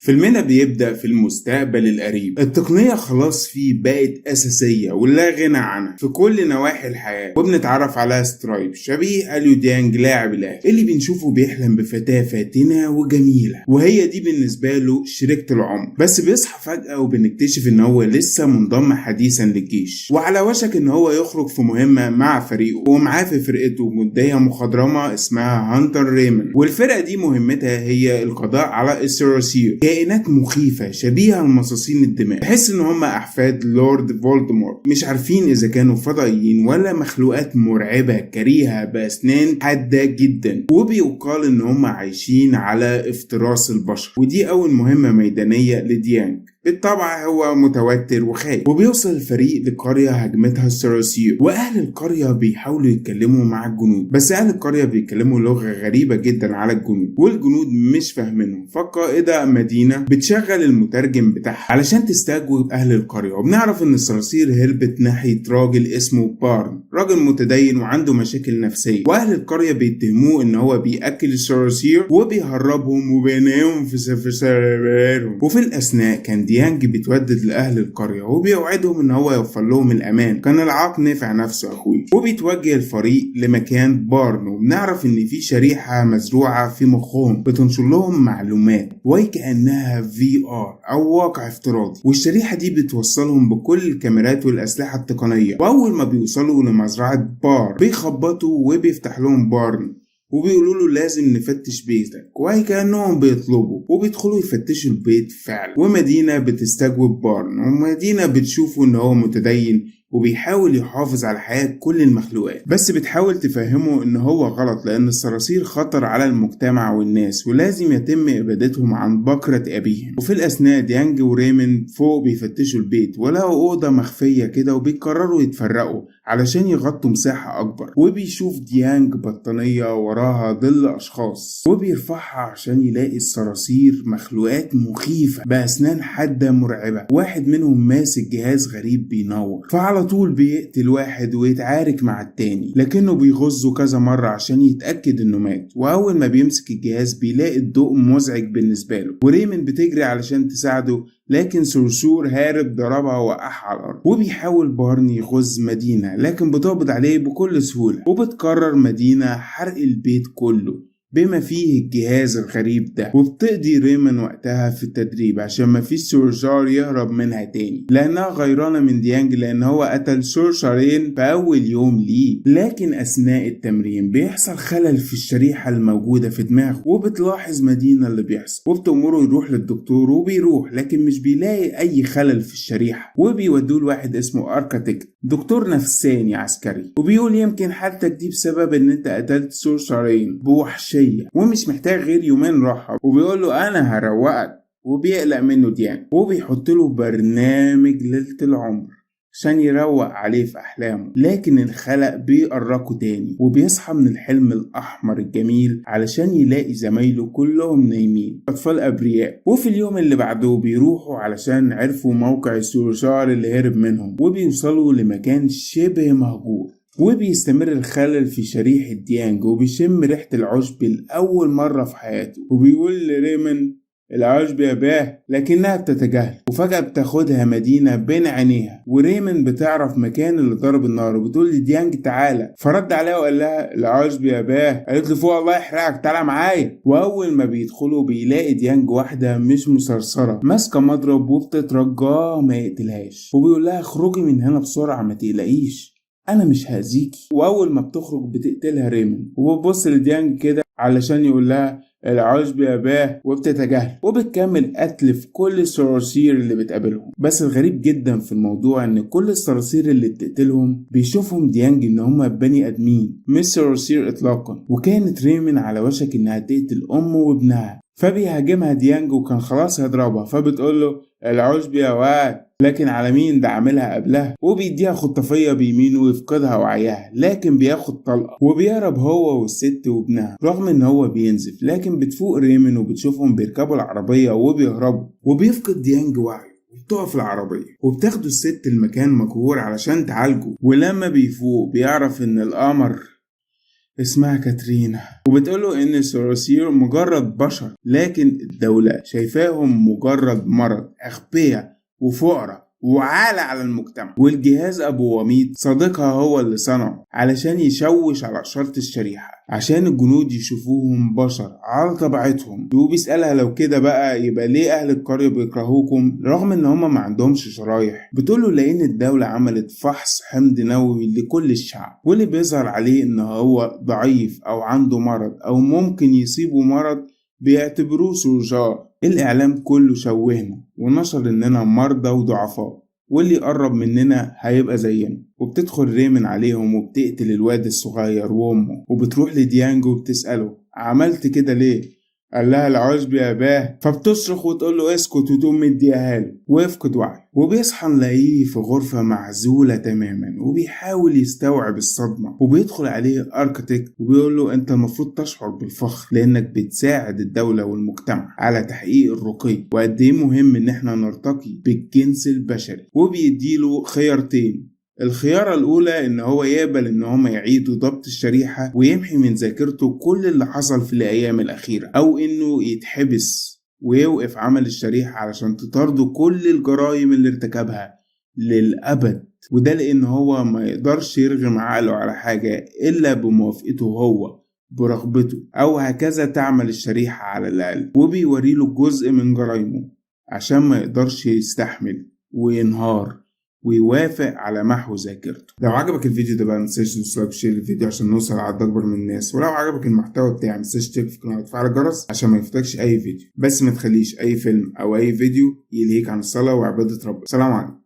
فيلمنا بيبدأ في المستقبل القريب. التقنية خلاص فيه بقت أساسية ولا غنى عنها في كل نواحي الحياة، وبنتعرف على سترايب شبيه أليو ديانج لاعب الأهلي اللي بنشوفه بيحلم بفتاة فاتنة وجميلة، وهي دي بالنسبة له شريكة العمر. بس بيصحى فجأة وبنكتشف إن هو لسه منضم حديثا للجيش، وعلى وشك إن هو يخرج في مهمة مع فريقه، ومعاه في فرقته مدية مخضرمة اسمها هانتر ريمون. والفرقة دي مهمتها هي القضاء على الصراصير، كائنات مخيفة شبيهة لمصاصين الدماء. تحس ان هم احفاد لورد فولدمورت، مش عارفين اذا كانوا فضائيين ولا مخلوقات مرعبة كريهة باسنان حادة جدا، وبيقال ان هم عايشين على افتراس البشر. ودي اول مهمة ميدانية لديانج. بالطبع هو متوتر وخايف، وبيوصل الفريق لقرية هجمتها الصراصير، واهل القرية بيحاولوا يتكلموا مع الجنود، بس اهل القرية بيتكلموا لغة غريبة جدا على الجنود، والجنود مش فاهمينهم. فالقائدة مدينة بتشغل المترجم بتاعها علشان تستجوب اهل القرية، وبنعرف ان الصراصير هربت ناحية راجل اسمه بارن، راجل متدين وعنده مشاكل نفسية، واهل القرية بيتهموه ان هو بياكل الصراصير وبيهربهم وبينامهم في سريرهم. وفي الاثناء كان ديانج بيتودد لأهل القرية وبيوعدهم إن هو يوفر لهم الأمان. كان العاق نافع نفسه أخوي، وبيتوجه الفريق لمكان بارن، وبنعرف إن في شريحة مزروعة في مخهم بتنشر لهم معلومات وكأنها VR أو واقع افتراضي، والشريحة دي بتوصلهم بكل الكاميرات والأسلحة التقنية. وأول ما بيوصلوا لمزرعة بار بيخبطوا وبيفتح لهم بارن وبيقولوا له لازم نفتش بيتك، وكأنهم بيطلبوا، وبيدخلوا يفتشوا البيت فعلا. ومدينة بتستجوب بارن، ومدينة بتشوفه ان هو متدين وبيحاول يحافظ على حياة كل المخلوقات، بس بتحاول تفهمه ان هو غلط لان الصراصير خطر على المجتمع والناس ولازم يتم ابادتهم عن بكرة ابيهم. وفي الاثناء ديانج وريمن فوق بيفتشوا البيت ولقوا اوضة مخفية كده، وبيقرروا يتفرقوا علشان يغطوا مساحة اكبر. وبيشوف ديانج بطانية وراها ظل اشخاص، وبيرفعها عشان يلاقي الصراصير مخلوقات مخيفة باسنان حادة مرعبة. واحد منهم ماسك جهاز غريب بينور، فعلى طول بيقتل واحد ويتعارك مع التاني، لكنه بيغزه كذا مرة عشان يتأكد انه مات. واول ما بيمسك الجهاز بيلاقي الضوء مزعج بالنسبة له، وريمن بتجري علشان تساعده، لكن صرصور هارب ضربها وقعها على الارض. وبيحاول بارني يغز مدينة لكن بتقبض عليه بكل سهولة، وبتقرر مدينة حرق البيت كله بما فيه الجهاز الغريب ده. وبتقضي ريمن وقتها في التدريب عشان مفيش صرصار يهرب منها تاني، لانها غيرانة من ديانج لان هو قتل صرصارين في اول يوم ليه. لكن اثناء التمرين بيحصل خلل في الشريحة الموجودة في دماغه، وبتلاحظ مدينة اللي بيحصل وبتأمره يروح للدكتور، وبيروح لكن مش بيلاقي اي خلل في الشريحة. وبيودوه لواحد اسمه اركاتيك، دكتور نفساني عسكري، وبيقول يمكن حالتك دي بسبب ان انت قتلت صرصارين بوحشية ومش محتاج غير يومين راحة. وبيقول له انا هروقك، وبيقلق منه ديان، وبيحط له برنامج ليلة العمر عشان يروق عليه في احلامه. لكن الخلق بيقرقه تاني، وبيصحى من الحلم الاحمر الجميل علشان يلاقي زمايله كلهم نايمين، اطفال ابرياء. وفي اليوم اللي بعده بيروحوا علشان عرفوا موقع الصرصار اللي هرب منهم، وبيوصلوا لمكان شبه مهجور. وبيستمر الخلل في شريحة ديانج، وبيشم ريحة العشب لأول مرة في حياته، وبيقول لريمن العشب يا باه، لكنها بتتجاهل. وفجأة بتاخدها مدينة بين عينيها، وريمن بتعرف مكان اللي ضرب النار، وبتقول لديانج تعالى، فرد عليها وقال لها العشب يا باه. قالت له فوق الله يحرقك تعالى معايا. واول ما بيدخلوا بيلاقي ديانج واحدة مش مسرسرة ماسكة مضرب وبتترجاه ما يقتلهاش، وبيقول لها اخرجي من هنا بسرعة ما تقلقيش انا مش هأذيكي. واول ما بتخرج بتقتلها ريمن، وبتبص لديانج كده علشان يقول لها العشب يا باه، وبتتجاهل. وبتكمل قتل في كل الصراصير اللي بتقابلهم. بس الغريب جدا في الموضوع ان كل الصراصير اللي بتقتلهم بيشوفهم ديانج ان هم بني ادمين مش صراصير اطلاقا. وكانت ريمن على وشك انها تقتل امه وابنها، فبيهاجمها ديانج وكان خلاص هيضربها، فبتقول له العشب يا واد، لكن على مين ده عاملها قبلها. وبيديها خطافية بيمينه ويفقدها وعيها، لكن بياخد طلقة وبيهرب هو والست وابنها رغم ان هو بينزف. لكن بتفوق ريمن وبتشوفهم بيركبوا العربية وبيهربوا، وبيفقد ديانج وعيه وبتقف العربية، وبتاخدوا الست المكان مجهور علشان تعالجه. ولما بيفوق بيعرف ان القمر اسمها كاترينا، وبتقوله ان الصراصير مجرد بشر، لكن الدولة شايفاهم مجرد مرض، اغبياء وفقراء وعالة على المجتمع. والجهاز ابو وميد صديقها هو اللي صنعه علشان يشوش على شرط الشريحة، عشان الجنود يشوفوهم بشر على طبيعتهم. وبيسألها لو كده بقى يبقى ليه اهل القرية بيكرهوكم رغم ان هما ما عندهمش شرايح؟ بتقوله لان الدولة عملت فحص حمض نووي لكل الشعب، واللي بيظهر عليه ان هو ضعيف او عنده مرض او ممكن يصيبه مرض بيعتبروه سرجار. الإعلام كله شوهنا ونشر إننا مرضى وضعفاء، واللي يقرب مننا هيبقى زينا. وبتدخل ريمن عليهم وبتقتل الواد الصغير وأمه، وبتروح لديانج وبتسأله عملت كده ليه؟ قال لها العشب يا باه. فبتصرخ وتقول له اسكت وتقوم مديها له ويفقد وعي. وبيصحى نلاقيه في غرفة معزولة تماما وبيحاول يستوعب الصدمة. وبيدخل عليه اركتيك وبيقول له انت المفروض تشعر بالفخر لانك بتساعد الدولة والمجتمع على تحقيق الرقي، وقد ايه مهم ان احنا نرتقي بالجنس البشري. وبيديله خيارتين. الخيارة الأولى إن هو يقبل إن هما يعيدوا ضبط الشريحة ويمحي من ذاكرته كل اللي حصل في الأيام الأخيرة، أو إنه يتحبس ويوقف عمل الشريحة علشان تطارده كل الجرائم اللي ارتكبها للأبد. وده لأن هو ما يقدرش يرغم عقله على حاجة إلا بموافقته هو برغبته، أو هكذا تعمل الشريحة على الأقل. وبيوريله جزء من جرائمه عشان ما يقدرش يستحمل وينهار ويوافق على محو ذاكرته. لو عجبك الفيديو ده بقى متنساش تدوس وتشير الفيديو عشان نوصل لعدد اكبر من الناس. ولو عجبك المحتوى بتاعي متنساش تشترك في القناه وتفعل الجرس عشان ما يفوتكش اي فيديو. بس ما تخليش اي فيلم او اي فيديو يلهيك عن الصلاه وعباده ربنا. سلام عليكم.